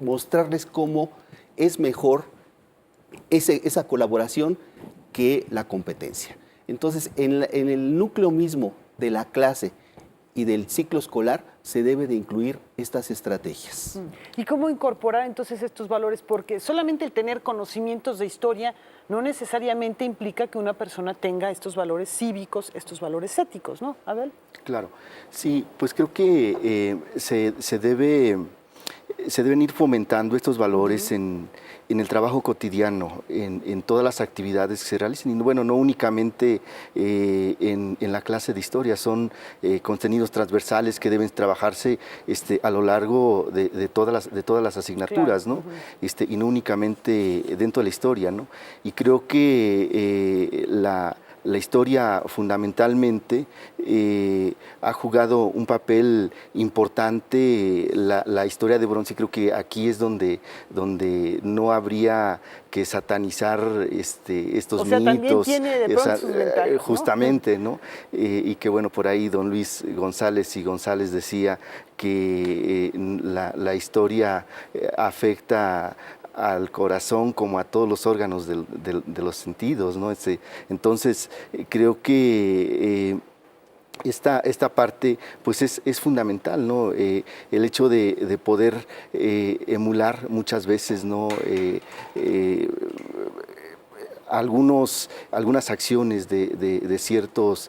mostrarles cómo es mejor esa colaboración que la competencia. Entonces, en el núcleo mismo de la clase y del ciclo escolar se debe de incluir estas estrategias. ¿Y cómo incorporar entonces estos valores? Porque solamente el tener conocimientos de historia no necesariamente implica que una persona tenga estos valores cívicos, estos valores éticos, ¿no, Abel? Claro, sí, pues creo que se deben ir fomentando estos valores en el trabajo cotidiano, en todas las actividades que se realicen. Y bueno, no únicamente en la clase de historia, son contenidos transversales que deben trabajarse a lo largo de todas las asignaturas, claro. ¿no? Y no únicamente dentro de la historia, ¿no? Y creo que la historia fundamentalmente ha jugado un papel importante, la historia de bronce. Creo que aquí es donde no habría que satanizar estos mitos. También tiene de pronto sus ventajas, ¿no? Justamente, ¿no? Y que bueno, por ahí don Luis González y González decía que la historia afecta al corazón como a todos los órganos de los sentidos, ¿no? Entonces, creo que esta parte pues es fundamental, ¿no? El hecho de poder emular muchas veces, ¿no? Algunas acciones de ciertos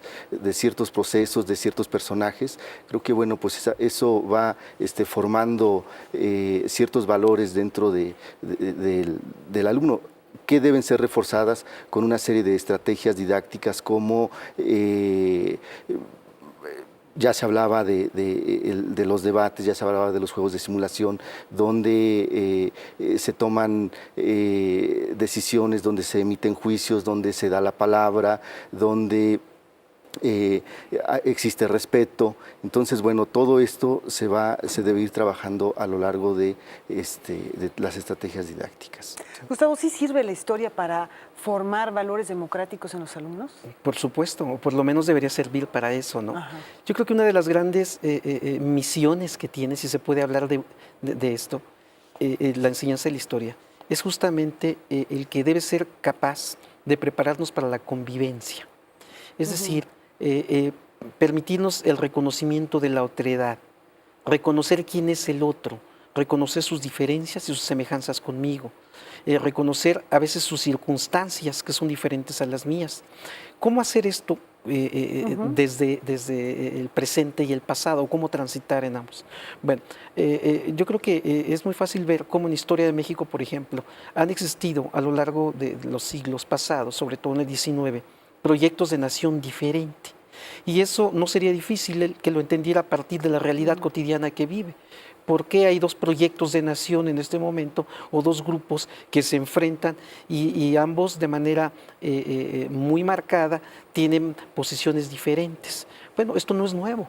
procesos, de ciertos personajes. Creo que bueno, pues eso va formando ciertos valores dentro del alumno, que deben ser reforzadas con una serie de estrategias didácticas como ya se hablaba de los debates, ya se hablaba de los juegos de simulación, donde se toman decisiones, donde se emiten juicios, donde se da la palabra, donde existe respeto. Entonces, bueno, todo esto se debe ir trabajando a lo largo de las estrategias didácticas. Gustavo, ¿sí sirve la historia para formar valores democráticos en los alumnos? Por supuesto, o por lo menos debería servir para eso, ¿no? Ajá. Yo creo que una de las grandes misiones que tiene, si se puede hablar de esto, la enseñanza de la historia, es justamente el que debe ser capaz de prepararnos para la convivencia. Es decir, permitirnos el reconocimiento de la otredad, reconocer quién es el otro, reconocer sus diferencias y sus semejanzas conmigo, reconocer a veces sus circunstancias que son diferentes a las mías. ¿Cómo hacer esto desde el presente y el pasado? ¿Cómo transitar en ambos? Bueno, yo creo que es muy fácil ver cómo en Historia de México, por ejemplo, han existido a lo largo de los siglos pasados, sobre todo en el XIX, proyectos de nación diferente. Y eso no sería difícil que lo entendiera a partir de la realidad cotidiana que vive. ¿Por qué hay dos proyectos de nación en este momento o dos grupos que se enfrentan y ambos de manera muy marcada tienen posiciones diferentes? Bueno, esto no es nuevo,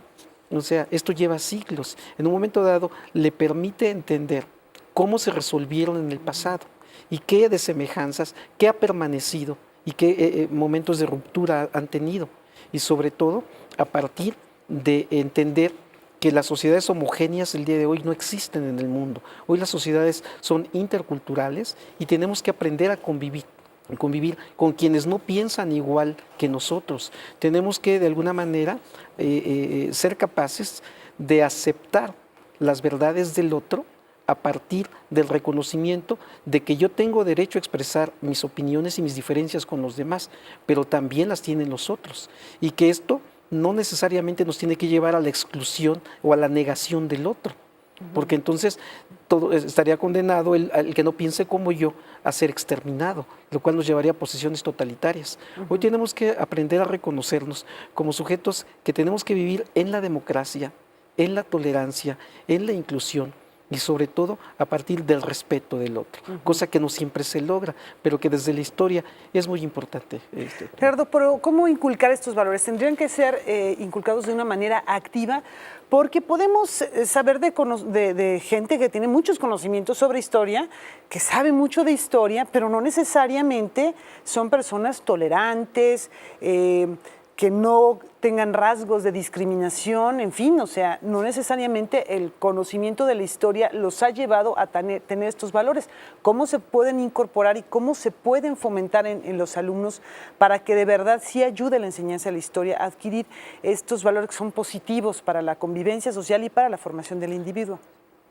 o sea, esto lleva siglos. En un momento dado le permite entender cómo se resolvieron en el pasado y qué de semejanzas, qué ha permanecido y qué momentos de ruptura han tenido. Y sobre todo, a partir de entender que las sociedades homogéneas el día de hoy no existen en el mundo. Hoy las sociedades son interculturales y tenemos que aprender a convivir con quienes no piensan igual que nosotros. Tenemos que, de alguna manera, ser capaces de aceptar las verdades del otro a partir del reconocimiento de que yo tengo derecho a expresar mis opiniones y mis diferencias con los demás, pero también las tienen los otros, y que esto no necesariamente nos tiene que llevar a la exclusión o a la negación del otro, porque entonces estaría condenado el que no piense como yo a ser exterminado, lo cual nos llevaría a posiciones totalitarias. Hoy tenemos que aprender a reconocernos como sujetos que tenemos que vivir en la democracia, en la tolerancia, en la inclusión, y sobre todo a partir del respeto del otro, cosa que no siempre se logra, pero que desde la historia es muy importante. Gerardo, pero ¿cómo inculcar estos valores? ¿Tendrían que ser inculcados de una manera activa? Porque podemos saber de gente que tiene muchos conocimientos sobre historia, que sabe mucho de historia, pero no necesariamente son personas tolerantes, que no tengan rasgos de discriminación, en fin, o sea, no necesariamente el conocimiento de la historia los ha llevado a tener estos valores. ¿Cómo se pueden incorporar y cómo se pueden fomentar en los alumnos para que de verdad sí ayude la enseñanza de la historia a adquirir estos valores que son positivos para la convivencia social y para la formación del individuo?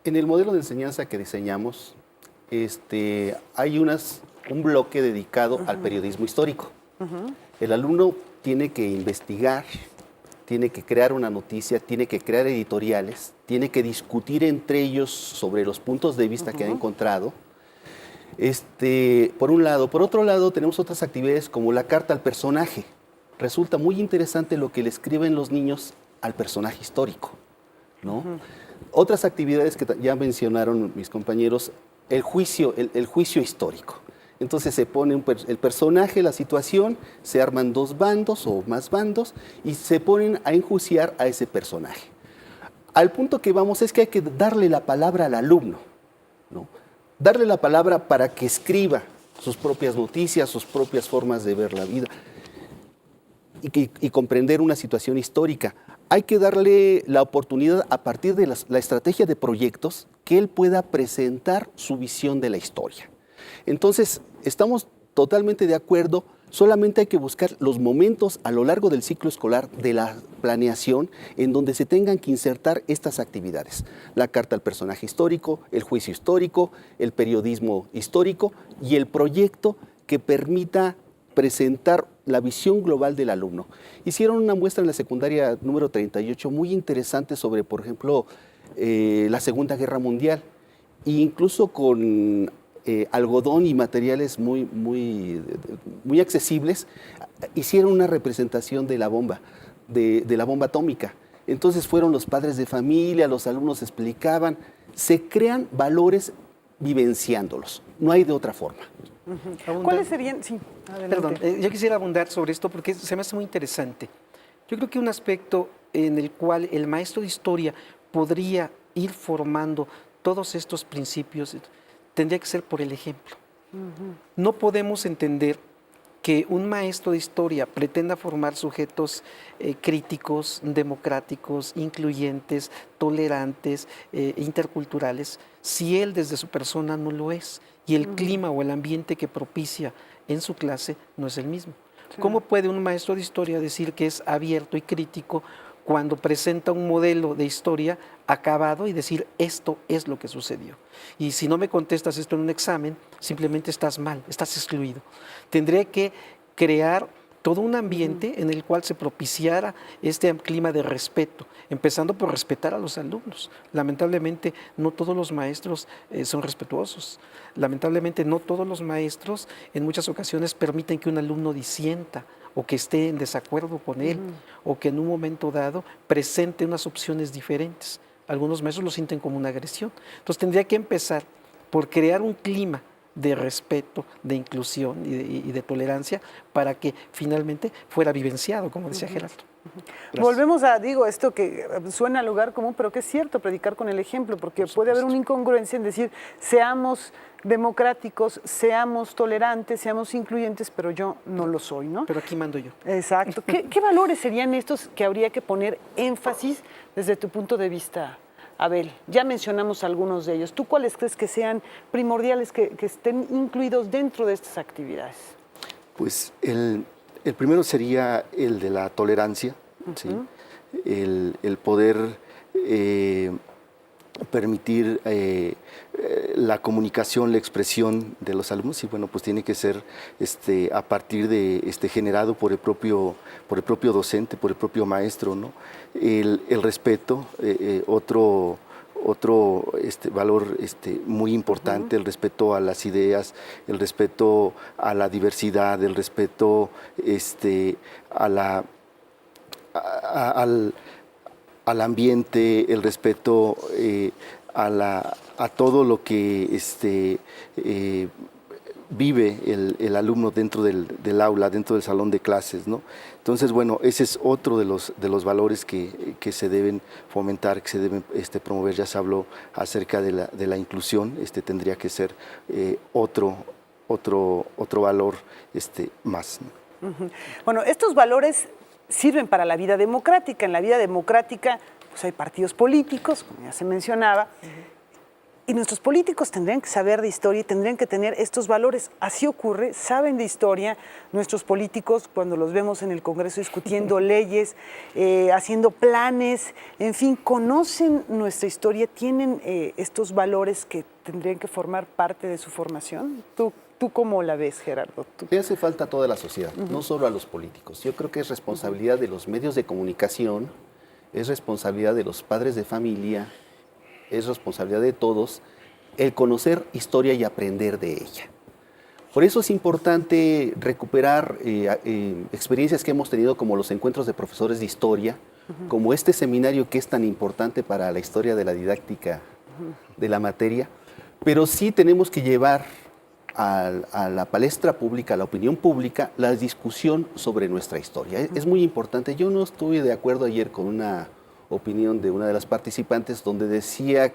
En el modelo de enseñanza que diseñamos, hay un bloque dedicado al periodismo histórico. El alumno tiene que investigar, tiene que crear una noticia, tiene que crear editoriales, tiene que discutir entre ellos sobre los puntos de vista que ha encontrado. Por un lado. Por otro lado, tenemos otras actividades como la carta al personaje. Resulta muy interesante lo que le escriben los niños al personaje histórico, ¿no? Otras actividades que ya mencionaron mis compañeros, el juicio histórico. Entonces se pone el personaje, la situación, se arman dos bandos o más bandos y se ponen a enjuiciar a ese personaje. Al punto que vamos es que hay que darle la palabra al alumno, ¿no? Darle la palabra para que escriba sus propias noticias, sus propias formas de ver la vida y comprender una situación histórica. Hay que darle la oportunidad a partir de la estrategia de proyectos que él pueda presentar su visión de la historia. Entonces, estamos totalmente de acuerdo, solamente hay que buscar los momentos a lo largo del ciclo escolar de la planeación en donde se tengan que insertar estas actividades. La carta al personaje histórico, el juicio histórico, el periodismo histórico y el proyecto que permita presentar la visión global del alumno. Hicieron una muestra en la secundaria número 38 muy interesante sobre, por ejemplo, la Segunda Guerra Mundial, e incluso con algodón y materiales muy accesibles, hicieron una representación de la bomba, de la bomba atómica. Entonces fueron los padres de familia, los alumnos explicaban, se crean valores vivenciándolos, no hay de otra forma. ¿Cuáles serían? Sí, adelante. Perdón, yo quisiera abundar sobre esto porque se me hace muy interesante. Yo creo que un aspecto en el cual el maestro de historia podría ir formando todos estos principios tendría que ser por el ejemplo. No podemos entender que un maestro de historia pretenda formar sujetos críticos, democráticos, incluyentes, tolerantes, interculturales, si él desde su persona no lo es y el clima o el ambiente que propicia en su clase no es el mismo. Sí. ¿Cómo puede un maestro de historia decir que es abierto y crítico cuando presenta un modelo de historia acabado y decir esto es lo que sucedió? Y si no me contestas esto en un examen, simplemente estás mal, estás excluido. Tendré que crear todo un ambiente en el cual se propiciara este clima de respeto, empezando por respetar a los alumnos. Lamentablemente no todos los maestros son respetuosos. Lamentablemente no todos los maestros en muchas ocasiones permiten que un alumno disienta o que esté en desacuerdo con él, o que en un momento dado presente unas opciones diferentes. Algunos maestros lo sienten como una agresión. Entonces tendría que empezar por crear un clima de respeto, de inclusión y de tolerancia para que finalmente fuera vivenciado, como decía Gerardo. Volvemos a, esto que suena a lugar común, pero que es cierto, predicar con el ejemplo, porque puede haber una incongruencia en decir, seamos democráticos, seamos tolerantes, seamos incluyentes, pero yo no lo soy, ¿no? Pero aquí mando yo. Exacto. ¿Qué valores serían estos que habría que poner énfasis desde tu punto de vista, Abel? Ya mencionamos algunos de ellos. ¿Tú cuáles crees que sean primordiales, que estén incluidos dentro de estas actividades? Pues el primero sería el de la tolerancia, ¿sí? El poder permitir la comunicación, la expresión de los alumnos, y bueno, pues tiene que ser a partir de generado por el propio docente, por el propio maestro, ¿no? El respeto, otro valor muy importante, el respeto a las ideas, el respeto a la diversidad, el respeto al ambiente, el respeto a todo lo que vive el alumno dentro del aula, dentro del salón de clases, ¿no? Entonces, bueno, ese es otro de los valores que se deben fomentar, que se deben promover. Ya se habló acerca de la inclusión, tendría que ser otro valor más, ¿no? Bueno, estos valores sirven para la vida democrática. En la vida democrática pues hay partidos políticos, como ya se mencionaba, y nuestros políticos tendrían que saber de historia y tendrían que tener estos valores. Así ocurre, saben de historia nuestros políticos cuando los vemos en el Congreso discutiendo leyes, haciendo planes, en fin, conocen nuestra historia, tienen estos valores que tendrían que formar parte de su formación. ¿Tú cómo la ves, Gerardo? Le hace falta a toda la sociedad, no solo a los políticos. Yo creo que es responsabilidad de los medios de comunicación, es responsabilidad de los padres de familia, es responsabilidad de todos el conocer historia y aprender de ella. Por eso es importante recuperar experiencias que hemos tenido como los encuentros de profesores de historia, como este seminario que es tan importante para la historia de la didáctica de la materia, pero sí tenemos que llevar a la palestra pública, a la opinión pública, la discusión sobre nuestra historia. Es muy importante. Yo no estuve de acuerdo ayer con una opinión de una de las participantes donde decía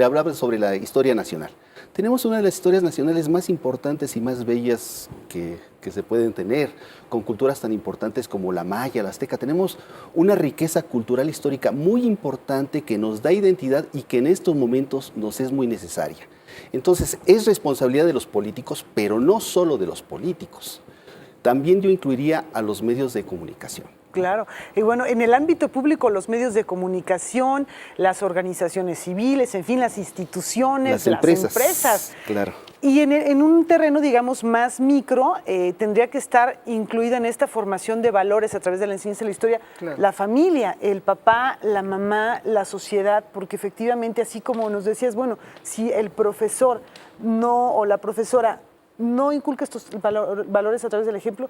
hablaba sobre la historia nacional. Tenemos una de las historias nacionales más importantes y más bellas que se pueden tener, con culturas tan importantes como la maya, la azteca. Tenemos una riqueza cultural histórica muy importante que nos da identidad y que en estos momentos nos es muy necesaria. Entonces, es responsabilidad de los políticos, pero no solo de los políticos. También yo incluiría a los medios de comunicación. Claro. Y bueno, en el ámbito público, los medios de comunicación, las organizaciones civiles, en fin, las instituciones, las empresas. Claro. Y en un terreno, digamos, más micro, tendría que estar incluida en esta formación de valores a través de la enseñanza de la historia, la familia, el papá, la mamá, la sociedad, porque efectivamente, así como nos decías, bueno, si el profesor o la profesora no inculca estos valores a través del ejemplo,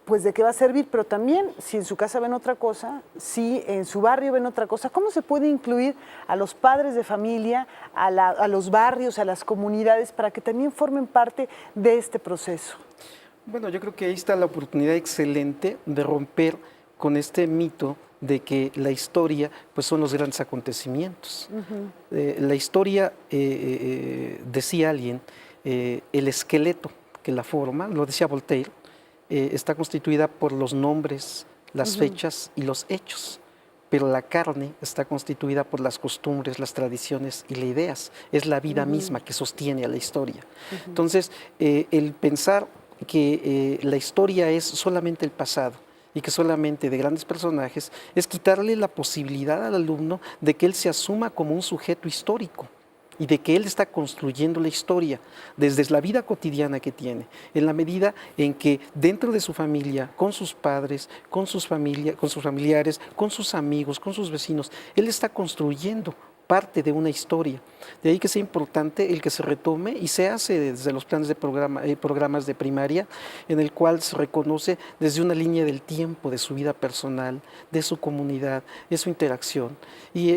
pues de qué va a servir, pero también si en su casa ven otra cosa, si en su barrio ven otra cosa, ¿cómo se puede incluir a los padres de familia, a los barrios, a las comunidades, para que también formen parte de este proceso? Bueno, yo creo que ahí está la oportunidad excelente de romper con este mito de que la historia pues son los grandes acontecimientos. La historia, decía alguien, el esqueleto que la forma, lo decía Voltaire, está constituida por los nombres, las fechas y los hechos, pero la carne está constituida por las costumbres, las tradiciones y las ideas. Es la vida misma que sostiene a la historia. Entonces, el pensar que la historia es solamente el pasado y que solamente de grandes personajes es quitarle la posibilidad al alumno de que él se asuma como un sujeto histórico y de que él está construyendo la historia desde la vida cotidiana que tiene, en la medida en que dentro de su familia, con sus padres, con sus familiares, con sus amigos, con sus vecinos, él está construyendo parte de una historia. De ahí que sea importante el que se retome y se hace desde los planes de programas de primaria, en el cual se reconoce desde una línea del tiempo de su vida personal, de su comunidad, de su interacción. Y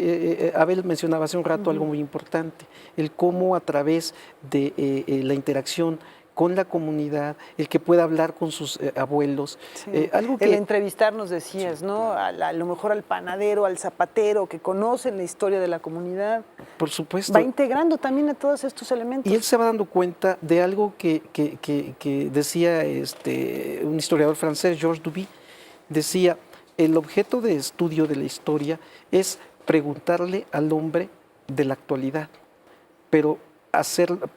Abel mencionaba hace un rato algo muy importante, el cómo a través de la interacción con la comunidad, el que pueda hablar con sus abuelos. Algo que, el entrevistarnos decías, ¿no? A lo mejor al panadero, al zapatero, que conocen la historia de la comunidad. Por supuesto. Va integrando también a todos estos elementos. Y él se va dando cuenta de algo que decía un historiador francés, Georges Duby, decía, el objeto de estudio de la historia es preguntarle al hombre de la actualidad, pero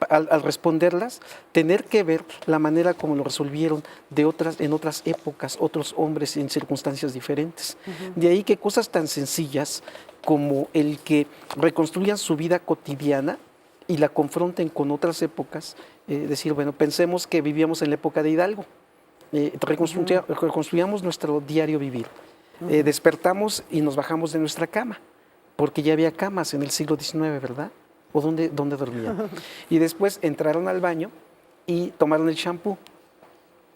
al responderlas, tener que ver la manera como lo resolvieron en otras épocas, otros hombres en circunstancias diferentes. De ahí que cosas tan sencillas como el que reconstruyan su vida cotidiana y la confronten con otras épocas, decir, bueno, pensemos que vivíamos en la época de Hidalgo, reconstruyamos nuestro diario vivir, despertamos y nos bajamos de nuestra cama, porque ya había camas en el siglo XIX, ¿verdad? ¿O dónde dormían? Y después entraron al baño y tomaron el champú,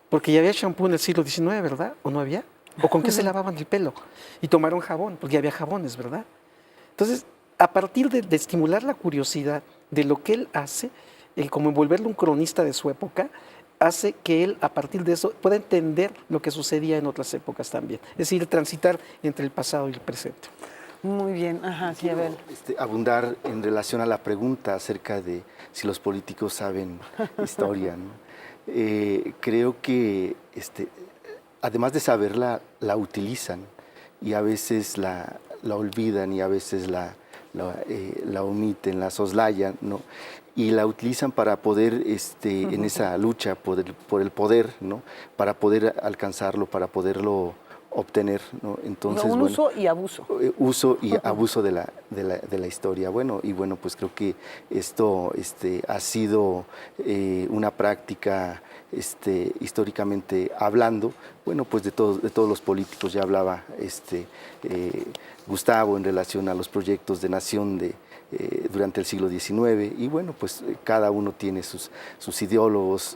porque ya había champú en el siglo XIX, ¿verdad? ¿O no había? ¿O con qué se lavaban el pelo? Y tomaron jabón, porque ya había jabones, ¿verdad? Entonces, a partir de estimular la curiosidad de lo que él hace, como envolverle un cronista de su época, hace que él, a partir de eso, pueda entender lo que sucedía en otras épocas también. Es decir, transitar entre el pasado y el presente. Muy bien, sí, Abel. Abundar en relación a la pregunta acerca de si los políticos saben historia, ¿no? Creo que además de saberla, la utilizan y a veces la olvidan y a veces la omiten, la soslayan, ¿no? Y la utilizan para poder, en esa lucha por el poder, ¿no? Para poder alcanzarlo, para poderlo obtener, ¿no? Entonces, un uso y abuso. Uso y abuso de la historia. Bueno, y bueno, pues creo que esto ha sido una práctica históricamente hablando, bueno, pues de todos los políticos. Ya hablaba Gustavo en relación a los proyectos de nación durante el siglo XIX, y bueno, pues cada uno tiene sus ideólogos,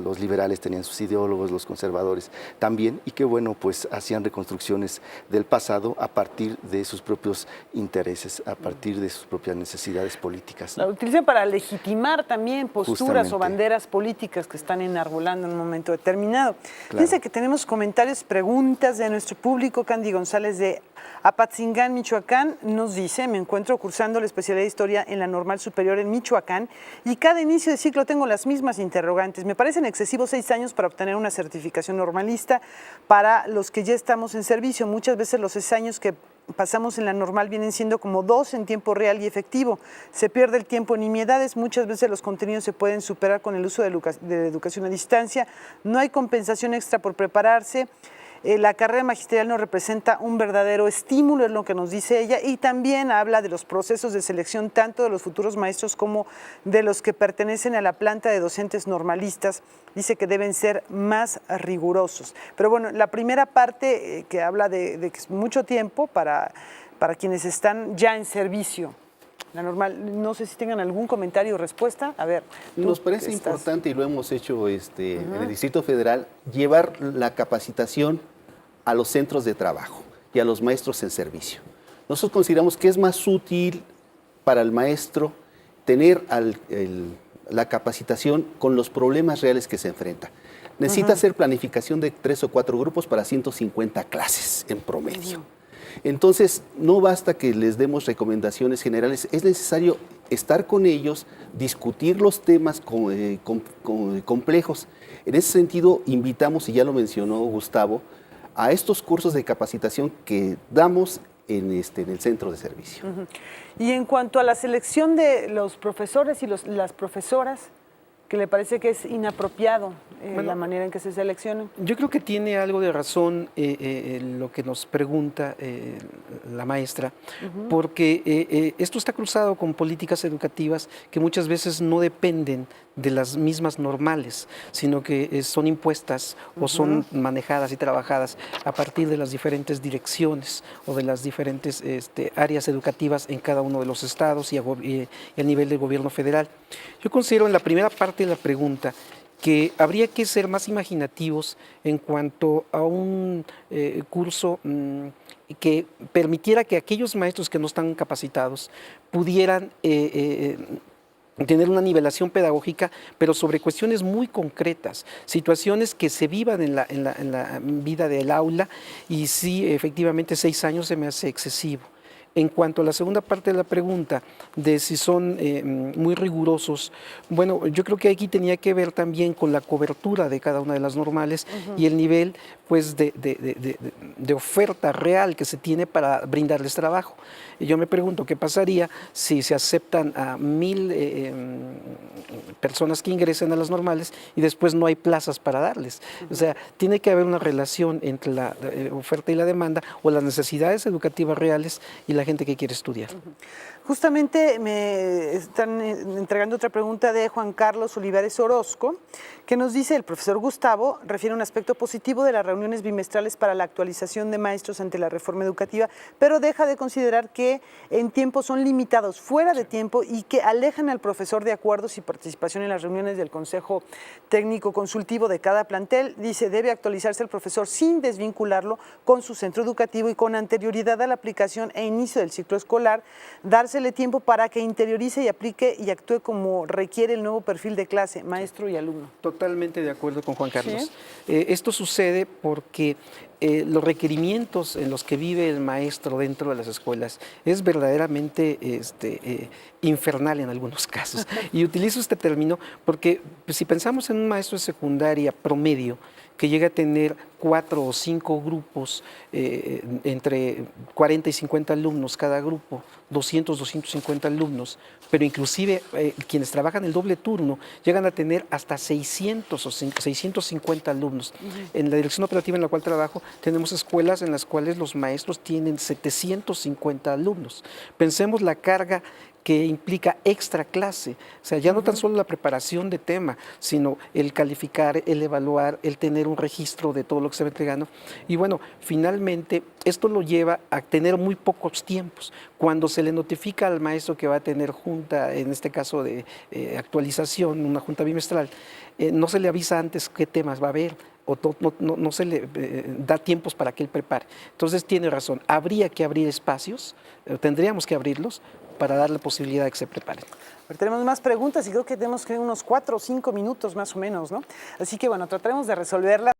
los liberales tenían sus ideólogos, los conservadores también, y que bueno, pues hacían reconstrucciones del pasado a partir de sus propios intereses, a partir de sus propias necesidades políticas, ¿no? La utilizan para legitimar también posturas Justamente. o banderas políticas que están enarbolando en un momento determinado. Claro. Fíjense que tenemos comentarios, preguntas de nuestro público. Candy González de Apatzingán, Michoacán, nos dice: me encuentro cursando la especialidad de Historia en la Normal Superior en Michoacán y cada inicio de ciclo tengo las mismas interrogantes. Me parecen excesivos 6 años para obtener una certificación normalista para los que ya estamos en servicio. Muchas veces los 6 años que pasamos en la normal vienen siendo como 2 en tiempo real y efectivo. Se pierde el tiempo en nimiedades, muchas veces los contenidos se pueden superar con el uso de educación a distancia, no hay compensación extra por prepararse. La carrera magisterial nos representa un verdadero estímulo, es lo que nos dice ella, y también habla de los procesos de selección tanto de los futuros maestros como de los que pertenecen a la planta de docentes normalistas. Dice que deben ser más rigurosos. Pero bueno, la primera parte que habla de que es mucho tiempo para quienes están ya en servicio. La normal, no sé si tengan algún comentario o respuesta. A ver. Nos parece importante, y lo hemos hecho en el Distrito Federal, llevar la capacitación a los centros de trabajo y a los maestros en servicio. Nosotros consideramos que es más útil para el maestro tener la capacitación con los problemas reales que se enfrenta. Necesita hacer planificación de 3 o 4 grupos para 150 clases en promedio. Entonces, no basta que les demos recomendaciones generales, es necesario estar con ellos, discutir los temas complejos. En ese sentido, invitamos, y ya lo mencionó Gustavo, a estos cursos de capacitación que damos en el centro de servicio. Y en cuanto a la selección de los profesores y las profesoras, que le parece que es inapropiado la manera en que se seleccionan. Yo creo que tiene algo de razón lo que nos pregunta la maestra, porque esto está cruzado con políticas educativas que muchas veces no dependen de las mismas normales, sino que son impuestas o son manejadas y trabajadas a partir de las diferentes direcciones o de las diferentes áreas educativas en cada uno de los estados y a nivel del gobierno federal. Yo considero en la primera parte de la pregunta que habría que ser más imaginativos en cuanto a un curso que permitiera que aquellos maestros que no están capacitados pudieran tener una nivelación pedagógica, pero sobre cuestiones muy concretas, situaciones que se vivan en la vida del aula, y sí, efectivamente 6 años se me hace excesivo. En cuanto a la segunda parte de la pregunta, de si son muy rigurosos, bueno, yo creo que aquí tenía que ver también con la cobertura de cada una de las normales y el nivel, pues, de oferta real que se tiene para brindarles trabajo. Y yo me pregunto qué pasaría si se aceptan a 1000 personas que ingresen a las normales y después no hay plazas para darles. O sea, tiene que haber una relación entre la oferta y la demanda, o las necesidades educativas reales y la gente que quiere estudiar. Justamente me están entregando otra pregunta de Juan Carlos Olivares Orozco, que nos dice: el profesor Gustavo refiere a un aspecto positivo de las reuniones bimestrales para la actualización de maestros ante la reforma educativa, pero deja de considerar que en tiempo son limitados, fuera de tiempo, y que alejan al profesor de acuerdos y participación en las reuniones del Consejo Técnico Consultivo de cada plantel. Dice: debe actualizarse el profesor sin desvincularlo con su centro educativo y con anterioridad a la aplicación e inicio del ciclo escolar, dársele tiempo para que interiorice y aplique y actúe como requiere el nuevo perfil de clase, maestro y alumno. Totalmente de acuerdo con Juan Carlos. ¿Sí? Esto sucede porque los requerimientos en los que vive el maestro dentro de las escuelas es verdaderamente infernal en algunos casos. Y utilizo este término porque pues, si pensamos en un maestro de secundaria promedio que llega a tener 4 o 5 grupos, entre 40 y 50 alumnos cada grupo, 200, 250 alumnos, pero inclusive quienes trabajan el doble turno llegan a tener hasta 600 o 650 alumnos. En la dirección operativa en la cual trabajo tenemos escuelas en las cuales los maestros tienen 750 alumnos. Pensemos la carga que implica extra clase, o sea, ya no tan solo la preparación de tema, sino el calificar, el evaluar, el tener un registro de todo lo que se va entregando. Y bueno, finalmente esto lo lleva a tener muy pocos tiempos. Cuando se le notifica al maestro que va a tener junta, en este caso de actualización, una junta bimestral, no se le avisa antes qué temas va a haber, o no se le da tiempos para que él prepare. Entonces tiene razón, habría que abrir espacios, tendríamos que abrirlos para dar la posibilidad de que se preparen. Pero tenemos más preguntas y creo que tenemos que unos 4 o 5 minutos más o menos, ¿no? Así que bueno, trataremos de resolverlas.